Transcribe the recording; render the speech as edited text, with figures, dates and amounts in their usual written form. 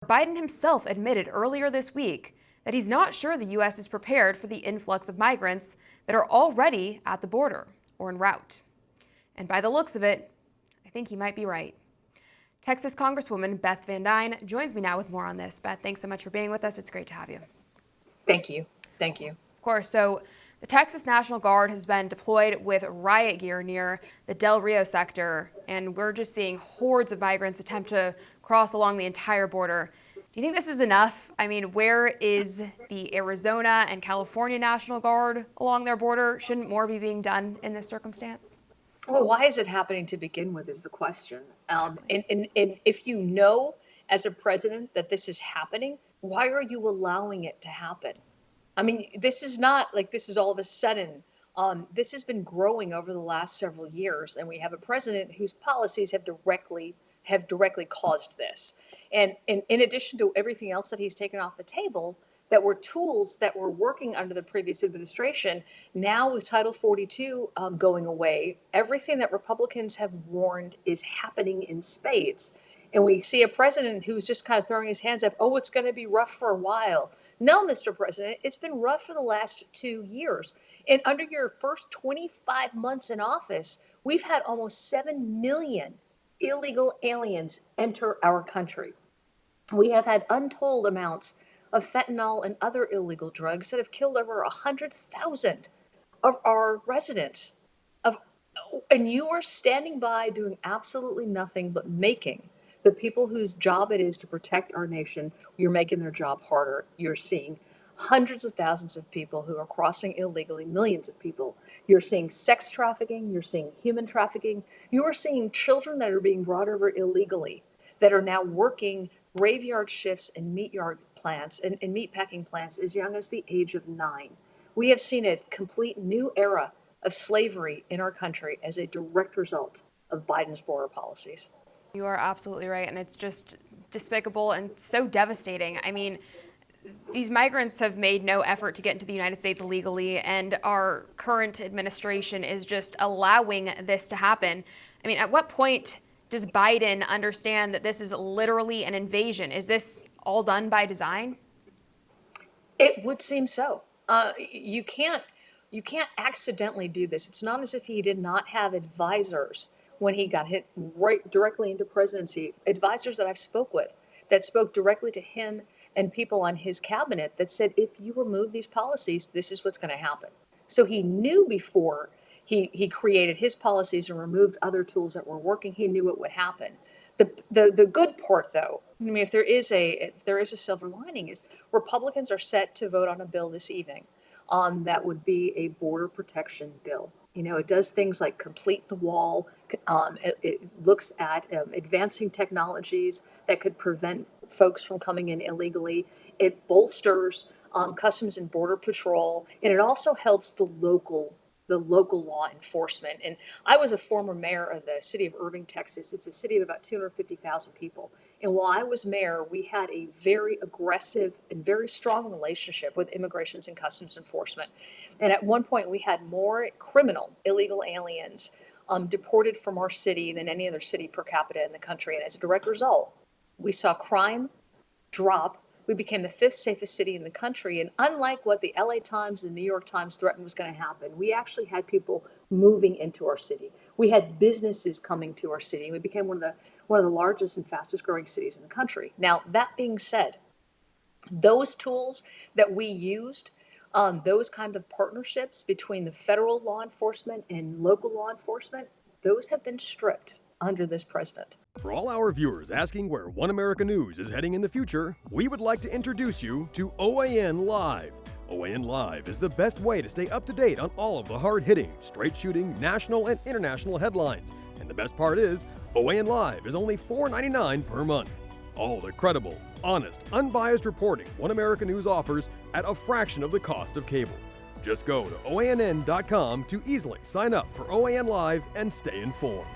Biden himself admitted earlier this week that he's not sure the U.S. is prepared for the influx of migrants that are already at the border or en route. And by the looks of it, I think he might be right. Texas Congresswoman Beth Van Duyne joins me now with more on this. Beth, thanks so much for being with us. It's great to have you. Thank you. Thank you. Of course. So the Texas National Guard has been deployed with riot gear near the Del Rio sector, and we're just seeing hordes of migrants attempt to cross along the entire border. Do you think this is enough? I mean, where is the Arizona and California National Guard along their border? Shouldn't more be being done in this circumstance? Well, why is it happening to begin with is the question. And if you know as a president that this is happening, why are you allowing it to happen? I mean, this is not like this is all of a sudden. This has been growing over the last several years, and we have a president whose policies have directly caused this. And in addition to everything else that he's taken off the table, that were tools that were working under the previous administration, now with Title 42 going away, everything that Republicans have warned is happening in spades. And we see a president who's just kind of throwing his hands up, oh, it's going to be rough for a while. No, Mr. President, it's been rough for the last 2 years. And under your first 25 months in office, we've had almost 7 million illegal aliens enter our country. We have had untold amounts of fentanyl and other illegal drugs that have killed over 100,000 of our residents. And you are standing by doing absolutely nothing but making the people whose job it is to protect our nation, you're making their job harder. You're seeing hundreds of thousands of people who are crossing illegally, millions of people. You're seeing sex trafficking, you're seeing human trafficking, you are seeing children that are being brought over illegally that are now working graveyard shifts in meat-yard plants and meatpacking plants as young as the age of 9. We have seen a complete new era of slavery in our country as a direct result of Biden's border policies. You are absolutely right, and it's just despicable and so devastating. I mean, these migrants have made no effort to get into the United States illegally, and our current administration is just allowing this to happen. I mean, at what point does Biden understand that this is literally an invasion? Is this all done by design? It would seem so. You can't accidentally do this. It's not as if he did not have advisors when he got hit right directly into presidency. Advisors that I've spoke with that spoke directly to him and people on his cabinet that said, if you remove these policies, this is what's going to happen. So he knew before he created his policies and removed other tools that were working, he knew it would happen. The good part, though, I mean, if there is a silver lining, is Republicans are set to vote on a bill this evening that would be a border protection bill. You know, it does things like complete the wall. It looks at advancing technologies that could prevent folks from coming in illegally. It bolsters Customs and Border Patrol, and it also helps the local law enforcement. And I was a former mayor of the city of Irving, Texas. It's a city of about 250,000 people. And while I was mayor, we had a very aggressive and very strong relationship with Immigrations and Customs Enforcement. And at one point, we had more illegal aliens deported from our city than any other city per capita in the country. And as a direct result, we saw crime drop. We became the 5th safest city in the country. And unlike what the LA Times and the New York Times threatened was going to happen, we actually had people moving into our city. We had businesses coming to our city. We became one of the largest and fastest growing cities in the country. Now, that being said, those tools that we used, those kind of partnerships between the federal law enforcement and local law enforcement, those have been stripped under this president. For all our viewers asking where One America News is heading in the future, we would like to introduce you to OAN Live. OAN Live is the best way to stay up to date on all of the hard-hitting, straight-shooting, national and international headlines. And the best part is, OAN Live is only $4.99 per month. All the credible, honest, unbiased reporting One America News offers at a fraction of the cost of cable. Just go to OANN.com to easily sign up for OAN Live and stay informed.